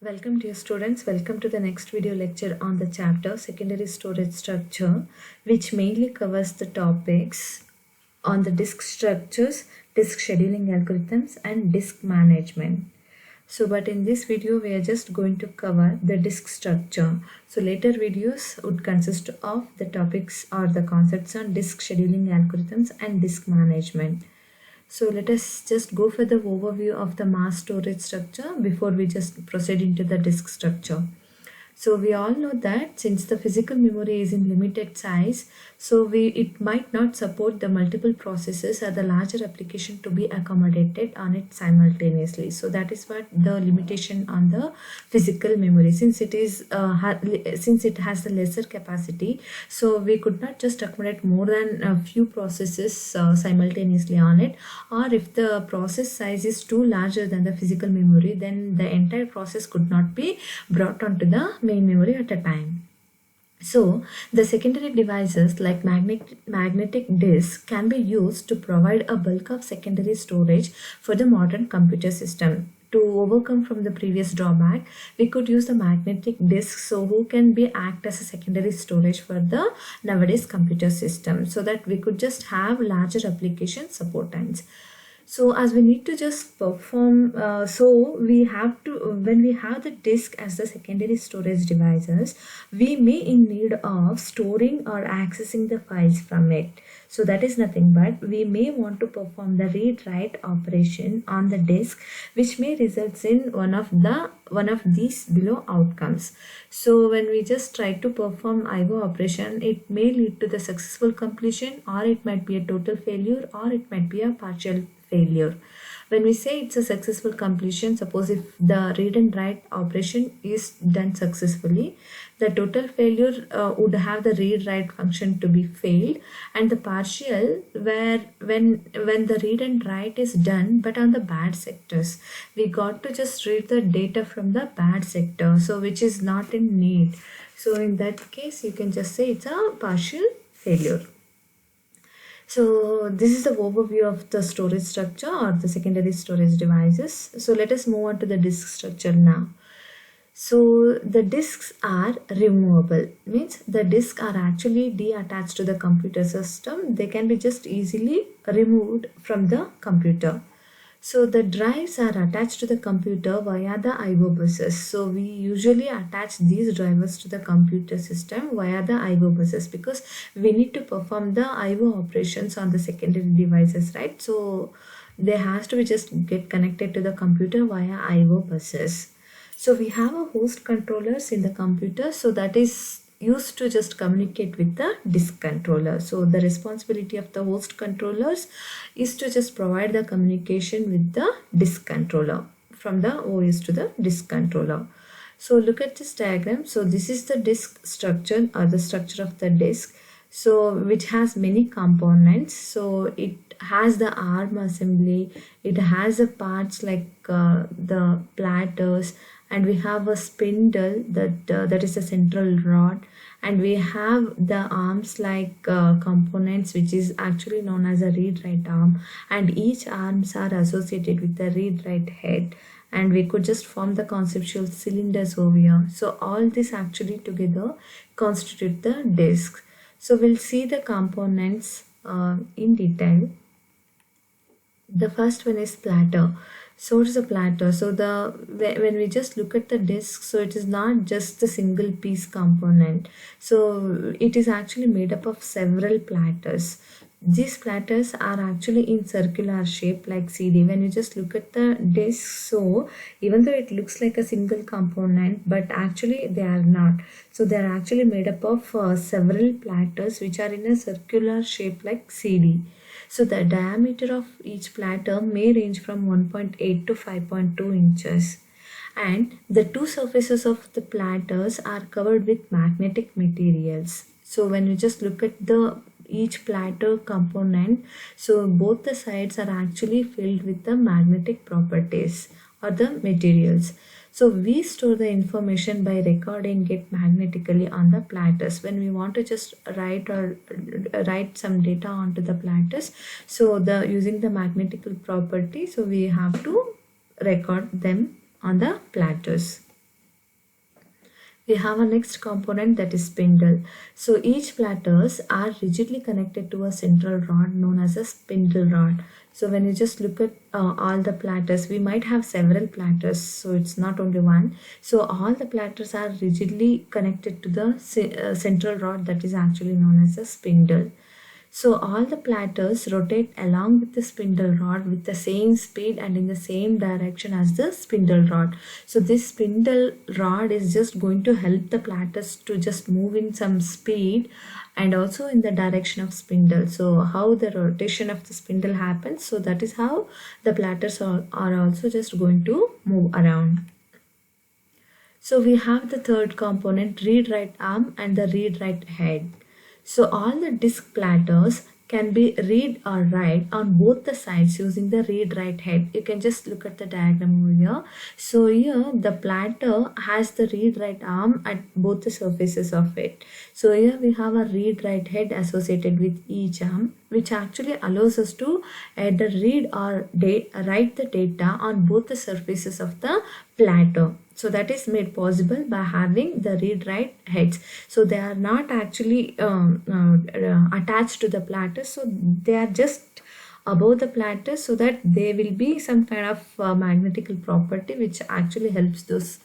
Welcome dear students, welcome to the next video lecture on the chapter Secondary Storage Structure, which mainly covers the topics on the disk structures, disk scheduling algorithms and disk management. But in this video we are just going to cover the disk structure. So later videos would consist of the topics or the concepts on disk scheduling algorithms and disk management. So let us just go for the overview of the mass storage structure before we just proceed into the disk structure. So we all know that since the physical memory is in limited size, so it might not support the multiple processes or the larger application to be accommodated on it simultaneously. So that is what the limitation on the physical memory. Since it is since it has the lesser capacity, so we could not just accommodate more than a few processes simultaneously on it. Or if the process size is too larger than the physical memory, then the entire process could not be brought onto the main memory at a time. So the secondary devices like magnetic disks can be used to provide a bulk of secondary storage for the modern computer system. To overcome from the previous drawback, we could use the magnetic disks, so who can be act as a secondary storage for the nowadays computer system, so that we could just have larger application support times. So as we need to just perform, so we have to, when we have the disk as the secondary storage devices, we may in need of storing or accessing the files from it. So that is nothing but we may want to perform the read-write operation on the disk, which may result in one of these below outcomes. So when we just try to perform IO operation, it may lead to the successful completion, or it might be a total failure, or it might be a partial failure. When we say it's a successful completion, suppose if the read and write operation is done successfully, the total failure would have the read write function to be failed, and the partial where when the read and write is done but on the bad sectors, we got to just read the data from the bad sector, so which is not in need. So in that case you can just say it's a partial failure. So this is the overview of the storage structure or the secondary storage devices. So let us move on to the disk structure now. So the disks are removable, means the disks are actually detached to the computer system. They can be just easily removed from the computer. So the drives are attached to the computer via the IO buses. So we usually attach these drivers to the computer system via the IO buses, because we need to perform the IO operations on the secondary devices, right? So they has to be just get connected to the computer via IO buses. So we have a host controllers in the computer, so that is used to just communicate with the disk controller. So the responsibility of the host controllers is to just provide the communication with the disk controller from the OS to the disk controller. So look at this diagram. So this is the disk structure or the structure of the disk, so which has many components. So it has the ARM assembly, it has the parts like the platters, and we have a spindle that is a central rod, and we have the arms like components, which is actually known as a read-write arm, and each arms are associated with the read-write head, and we could just form the conceptual cylinders over here. So all this actually together constitute the disk. So we'll see the components in detail. The first one is platter. So it is a platter. So when we just look at the disk, so it is not just the single piece component. So it is actually made up of several platters. These platters are actually in circular shape like CD. When you just look at the disk, so even though it looks like a single component, but actually they are not. So they are actually made up of several platters which are in a circular shape like CD. So the diameter of each platter may range from 1.8 to 5.2 inches. And the two surfaces of the platters are covered with magnetic materials. So when you just look at each platter component, so both the sides are actually filled with the magnetic properties or the materials. So we store the information by recording it magnetically on the platters. When we want to just write some data onto the platters, so using the magnetical property, so we have to record them on the platters. We have a next component, that is spindle. So each platters are rigidly connected to a central rod known as a spindle rod. So when you just look at all the platters, we might have several platters, so it's not only one. So all the platters are rigidly connected to the central rod, that is actually known as a spindle. So all the platters rotate along with the spindle rod with the same speed and in the same direction as the spindle rod. So this spindle rod is just going to help the platters to just move in some speed and also in the direction of spindle. So how the rotation of the spindle happens, so that is how the platters are also just going to move around. So we have the third component, read-write arm and the read-write head. So all the disc platters can be read or write on both the sides using the read-write head. You can just look at the diagram over here. So here the platter has the read-write arm at both the surfaces of it. So here we have a read-write head associated with each arm, which actually allows us to either read or write the data on both the surfaces of the platter. So that is made possible by having the read-write heads. So they are not actually attached to the platter. So they are just above the platter, so that there will be some kind of magnetical property which actually helps those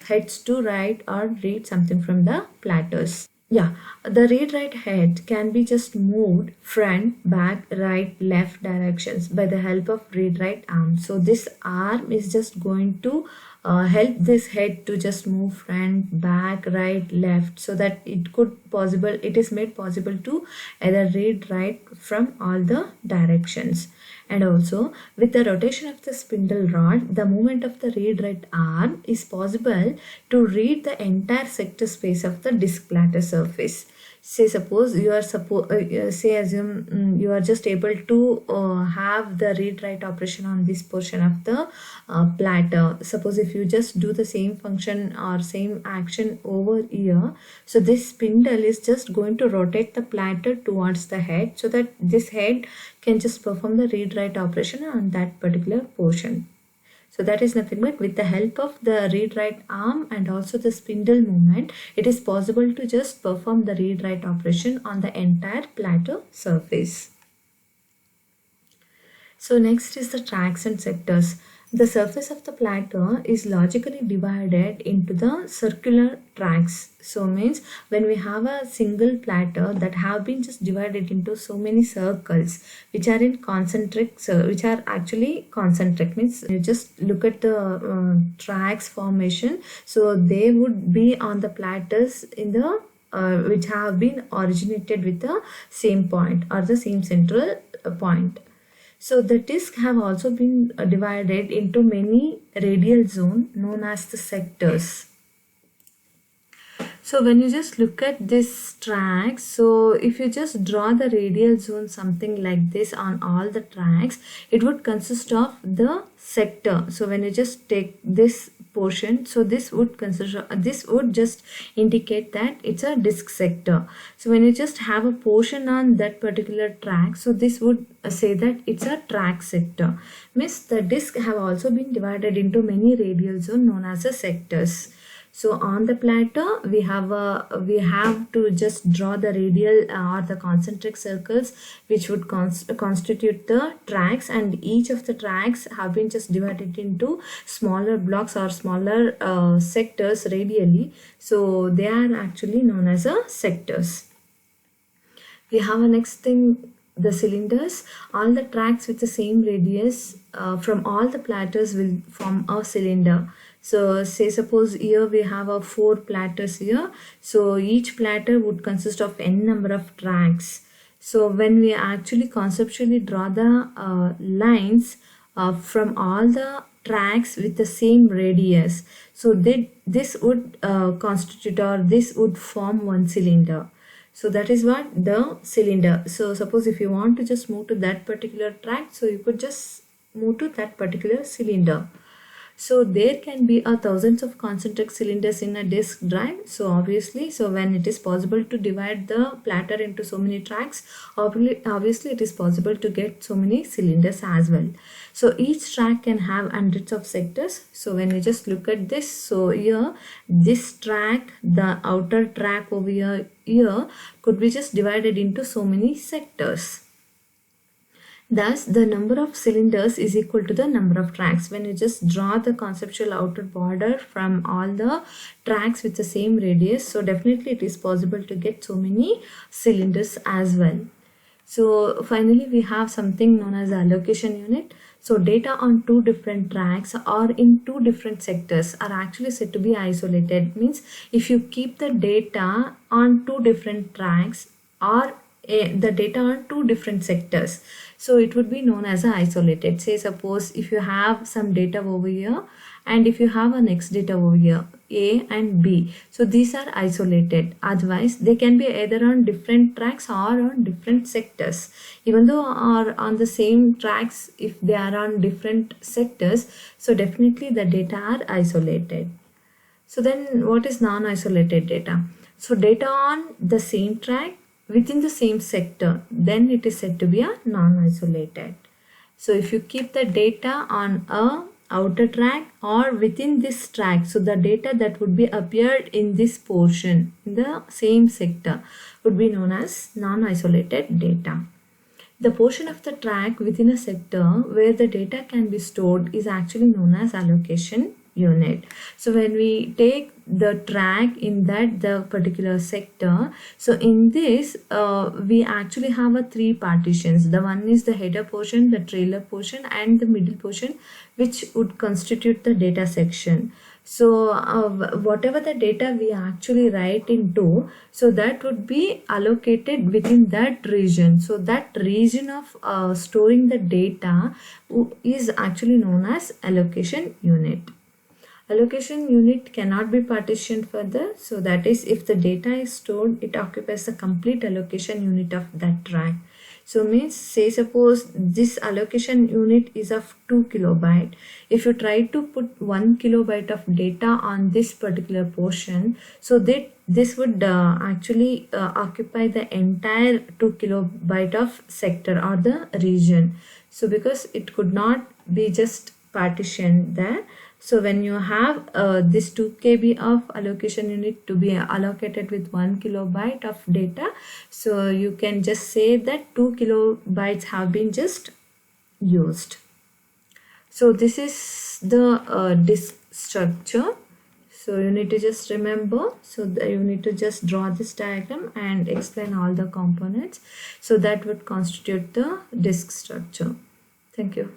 heads to write or read something from the platters. Yeah, the read-write head can be just moved front, back, right, left directions by the help of read-write arm. So this arm is just going to help this head to just move front, back, right, left, so that it is made possible to either read, write from all the directions. And also with the rotation of the spindle rod, the movement of the read-write arm is possible to read the entire sector space of the disc platter surface. Say suppose you are assume you are just able to have the read-write operation on this portion of the platter. Suppose if you just do the same function or same action over here, so this spindle is just going to rotate the platter towards the head, so that this head can just perform the read-write operation on that particular portion. So that is nothing but with the help of the read-write arm and also the spindle movement, it is possible to just perform the read-write operation on the entire platter surface. So next is the tracks and sectors. The surface of the platter is logically divided into the circular tracks. So means when we have a single platter that have been just divided into so many circles which are in concentric, which are actually concentric, means you just look at the tracks formation. So they would be on the platters in the which have been originated with the same point or the same central point. So the disc have also been divided into many radial zones known as the sectors. So when you just look at this tracks, so if you just draw the radial zone something like this on all the tracks, it would consist of the sector. So when you just take this portion, so this would just indicate that it's a disc sector. So when you just have a portion on that particular track, so this would say that it's a track sector. Means the disc have also been divided into many radial zones known as the sectors. So on the platter we have to just draw the radial or the concentric circles which would constitute the tracks, and each of the tracks have been just divided into smaller blocks or smaller sectors radially. So they are actually known as sectors. We have a next thing, the cylinders. All the tracks with the same radius from all the platters will form a cylinder. So say suppose here we have 4 platters here. So each platter would consist of n number of tracks. So when we actually conceptually draw the lines from all the tracks with the same radius, so this would constitute, or this would form one cylinder. So that is what the cylinder. So suppose if you want to just move to that particular track, so you could just move to that particular cylinder. So there can be thousands of concentric cylinders in a disk drive. So obviously, so when it is possible to divide the platter into so many tracks, obviously it is possible to get so many cylinders as well. So each track can have hundreds of sectors. So when you just look at this, so here this track, the outer track over here could be just divided into so many sectors. Thus, the number of cylinders is equal to the number of tracks. When you just draw the conceptual outer border from all the tracks with the same radius, so definitely it is possible to get so many cylinders as well. So finally, we have something known as allocation unit. So data on two different tracks or in two different sectors are actually said to be isolated. Means if you keep the data on two different tracks or the data on two different sectors, so it would be known as isolated. Say suppose if you have some data over here and if you have a next data over here, A and B, so these are isolated. Otherwise they can be either on different tracks or on different sectors. Even though are on the same tracks, if they are on different sectors, so definitely the data are isolated. So then what is non-isolated data? So data on the same track within the same sector, then it is said to be a non-isolated. So if you keep the data on a outer track or within this track, so the data that would be appeared in this portion in the same sector would be known as non-isolated data. The portion of the track within a sector where the data can be stored is actually known as allocation unit. So when we take the track in the particular sector, so in this we actually have a three partitions. The one is the header portion, the trailer portion and the middle portion, which would constitute the data section. So whatever the data we actually write into, so that would be allocated within that region. So that region of storing the data is actually known as allocation unit. Allocation unit cannot be partitioned further. So that is, if the data is stored, it occupies the complete allocation unit of that track. So means, say suppose this allocation unit is of 2 kilobyte. If you try to put 1 kilobyte of data on this particular portion, so that this would actually occupy the entire 2 kilobyte of sector or the region. So because it could not be just partitioned there. So when you have this 2 KB of allocation unit to be allocated with 1 kilobyte of data, so you can just say that 2 kilobytes have been just used. So this is the disk structure. So you need to just remember, so you need to just draw this diagram and explain all the components. So that would constitute the disk structure. Thank you.